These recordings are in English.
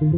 How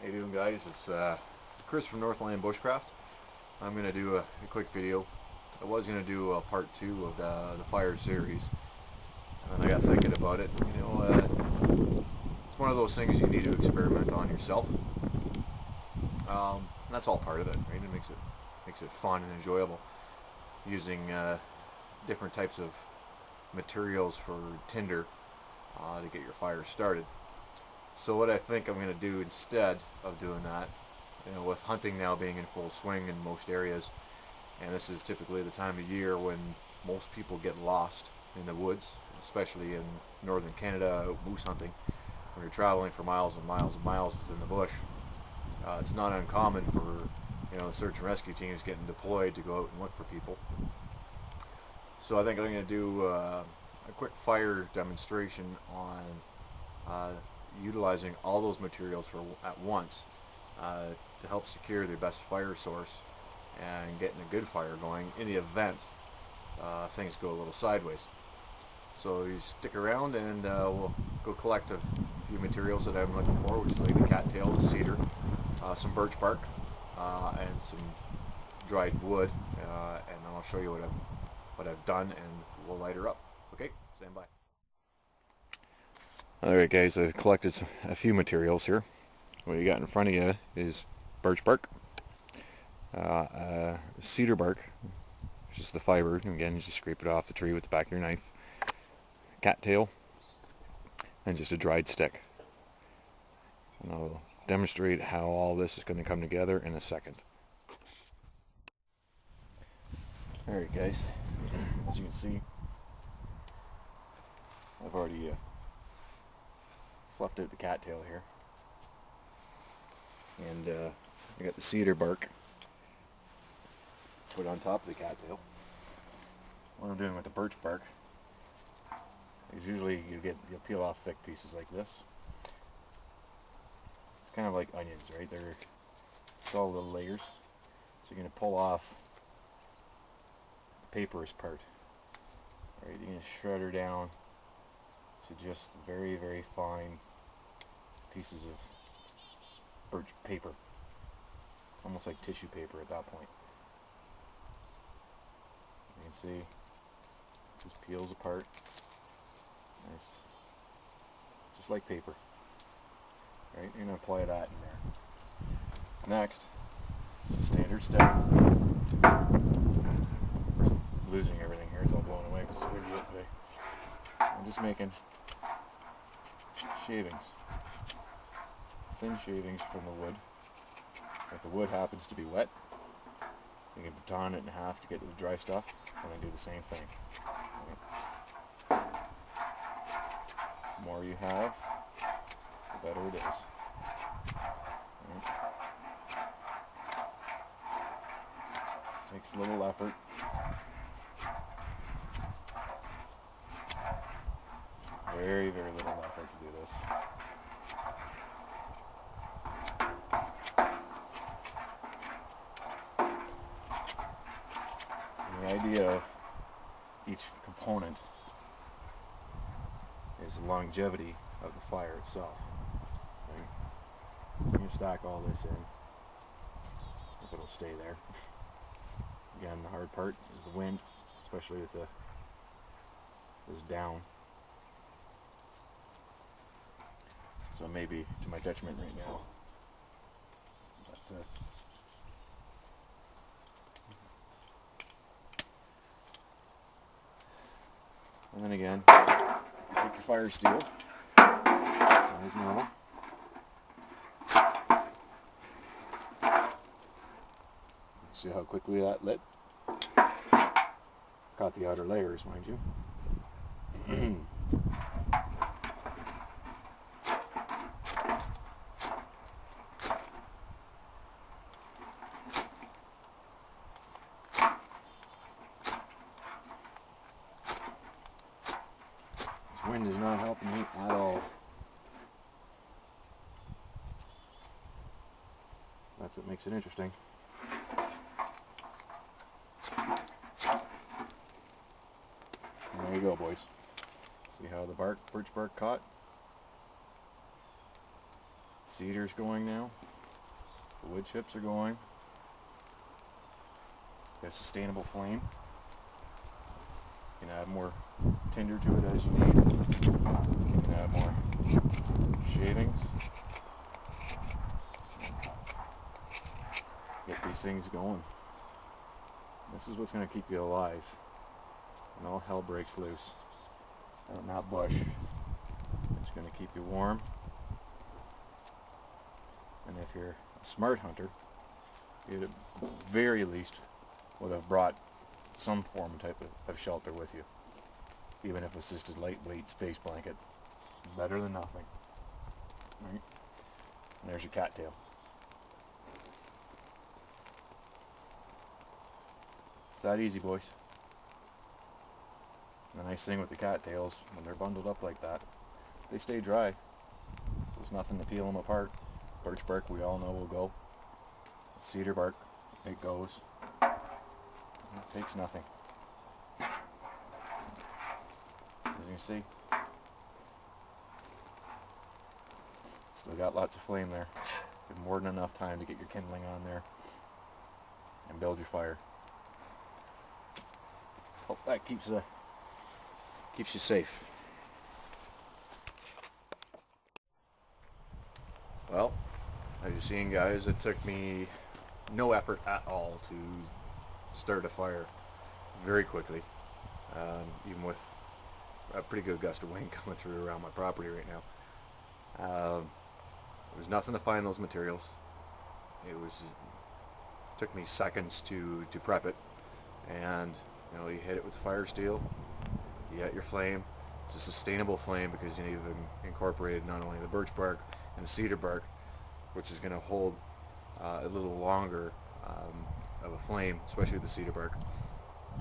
you doing, guys? It's Chris from Northland Bushcraft. I'm going to do a quick video. I was going to do a part 2 of the fire series, and then I got thinking about it. You know, it's one of those things you need to experiment on yourself. And that's all part of it, right? It makes it fun and enjoyable. Using different types of materials for tinder to get your fire started. So what I think I'm going to do instead of doing that, you know, with hunting now being in full swing in most areas, and this is typically the time of year when most people get lost in the woods, especially in northern Canada, moose hunting, when you're traveling for miles and miles and miles within the bush. It's not uncommon for, you know, search and rescue teams getting deployed to go out and look for people. So I think I'm going to do a quick fire demonstration on utilizing all those materials at once to help secure the best fire source and getting a good fire going in the event things go a little sideways. So you stick around and we'll go collect a few materials that I'm looking for, which is like the cattail, the cedar, some birch bark, and some dried wood, and then I'll show you what I've done, and we'll light her up. Okay, stand by. Alright guys, I've collected a few materials here. What you got in front of you is birch bark, cedar bark, which is the fiber. Again, you just scrape it off the tree with the back of your knife. Cattail, and just a dried stick. And I'll demonstrate how all this is going to come together in a second. Alright guys, as you can see, I've already fluffed out the cattail here, and I got the cedar bark put on top of the cattail. What I'm doing with the birch bark is usually you'll peel off thick pieces like this. It's kind of like onions, right? It's all little layers. So you're going to pull off the paperous part. Right? You're going to shred her down to just very, very fine pieces of birch paper. Almost like tissue paper at that point. You can see it just peels apart. Nice. Just like paper. Right? You're going to apply that in there. Next, just a standard step. I'm losing everything here. It's all blown away because it's windy out today. I'm just making shavings. Thin shavings from the wood. If the wood happens to be wet, you can baton it in half to get to the dry stuff, and then do the same thing. Right. The more you have, the better it is. Right. Takes a little effort. Very, very little effort to do this. And the idea of each component is the longevity of the fire itself. Right? You stack all this in, if it'll stay there. Again, the hard part is the wind, especially with this down. So it may be to my detriment right now. But, and then again, you take your fire steel, as normal. See how quickly that lit? Got the outer layers, mind you. That's what makes it interesting. And there you go, boys. See how the birch bark caught? Cedar's going now. The wood chips are going. Got a sustainable flame. You can add more tinder to it as you need. You can add more shavings. Get these things going. This is what's going to keep you alive when all hell breaks loose out in that bush. It's going to keep you warm. And if you're a smart hunter, you at the very least would have brought some form type of shelter with you. Even if it's just a lightweight space blanket. Better than nothing. Right? And there's your cattail. It's that easy, boys. The nice thing with the cattails, when they're bundled up like that, they stay dry. There's nothing to peel them apart. Birch bark, we all know, will go. Cedar bark, it goes. It takes nothing. As you can see, still got lots of flame there. Give more than enough time to get your kindling on there and build your fire. Hope that keeps you safe. Well, as you're seeing, guys, it took me no effort at all to start a fire very quickly, even with a pretty good gust of wind coming through around my property right now. There was nothing to find those materials. Took me seconds to prep it, and you hit it with the fire steel. You got your flame. It's a sustainable flame because you've incorporated not only the birch bark and the cedar bark, which is going to hold a little longer of a flame, especially the cedar bark,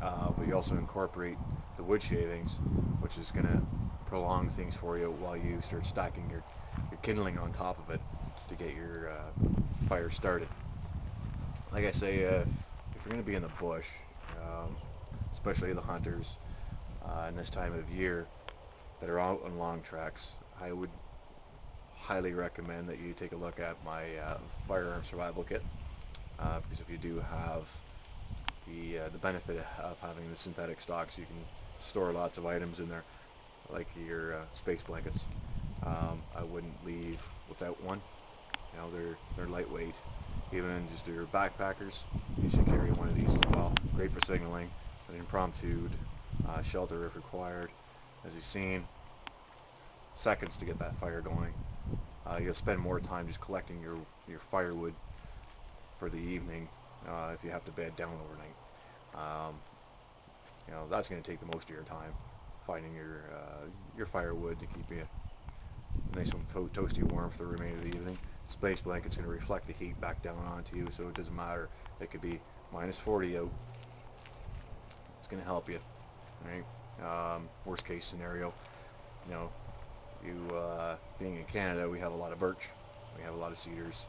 but you also incorporate the wood shavings, which is going to prolong things for you while you start stacking your kindling on top of it to get your fire started. Like I say, if you're going to be in the bush, especially the hunters in this time of year that are out on long treks, I would highly recommend that you take a look at my firearm survival kit, because if you do have the benefit of having the synthetic stocks, you can store lots of items in there, like your space blankets. I wouldn't leave without one. They're lightweight. Even just your backpackers, you should carry one of these as well. Great for signaling, an impromptu shelter if required. As you've seen, seconds to get that fire going. You'll spend more time just collecting your firewood for the evening if you have to bed down overnight. That's going to take the most of your time, finding your firewood to keep you nice and toasty warm for the remainder of the evening. Space blanket's going to reflect the heat back down onto you, so it doesn't matter. It could be -40 out. It's going to help you. Right? Worst case scenario, being in Canada, we have a lot of birch, we have a lot of cedars,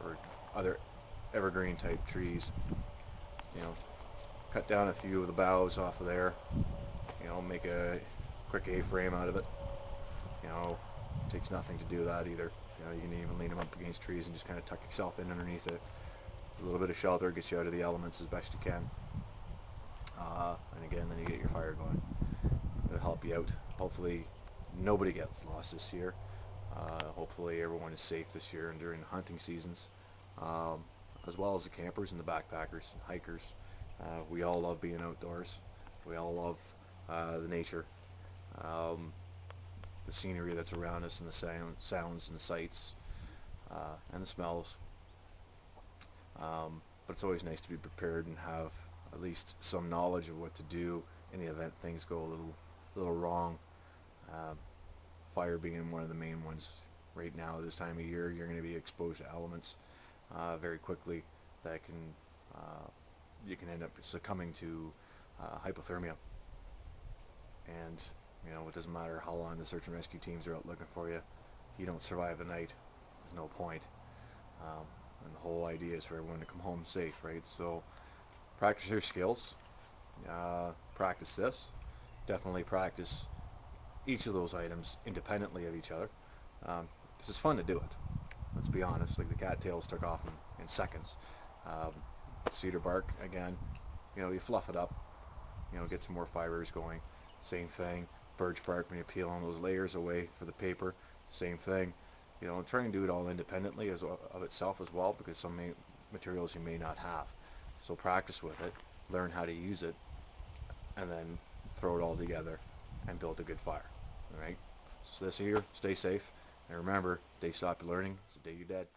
or other evergreen type trees. Cut down a few of the boughs off of there, make a quick A-frame out of it. It takes nothing to do that either. You can even lean them up against trees and just kind of tuck yourself in underneath it. A little bit of shelter gets you out of the elements as best you can. And again, then you get your fire going. It'll help you out. Hopefully nobody gets lost this year. Hopefully everyone is safe this year and during the hunting seasons, as well as the campers and the backpackers and hikers. We all love being outdoors. We all love the nature, the scenery that's around us, and the sounds and the sights, and the smells. But it's always nice to be prepared and have at least some knowledge of what to do in the event things go a little wrong. Fire being one of the main ones. Right now, this time of year, you're going to be exposed to elements very quickly that you can end up succumbing to hypothermia. And it doesn't matter how long the search and rescue teams are out looking for you. If you don't survive the night, there's no point. And the whole idea is for everyone to come home safe, right? So practice your skills. Practice this. Definitely practice each of those items independently of each other. It's just fun to do it. Let's be honest. Like the cattails took off in seconds. Um, Cedar bark, again, you fluff it up, get some more fibers going. Same thing. Birch bark, when you peel on those layers away for the paper, same thing. Try and do it all independently of itself as well, because some materials you may not have. So practice with it, learn how to use it, and then throw it all together and build a good fire. All right. So this year, stay safe, and remember, day stop learning is the day you're dead.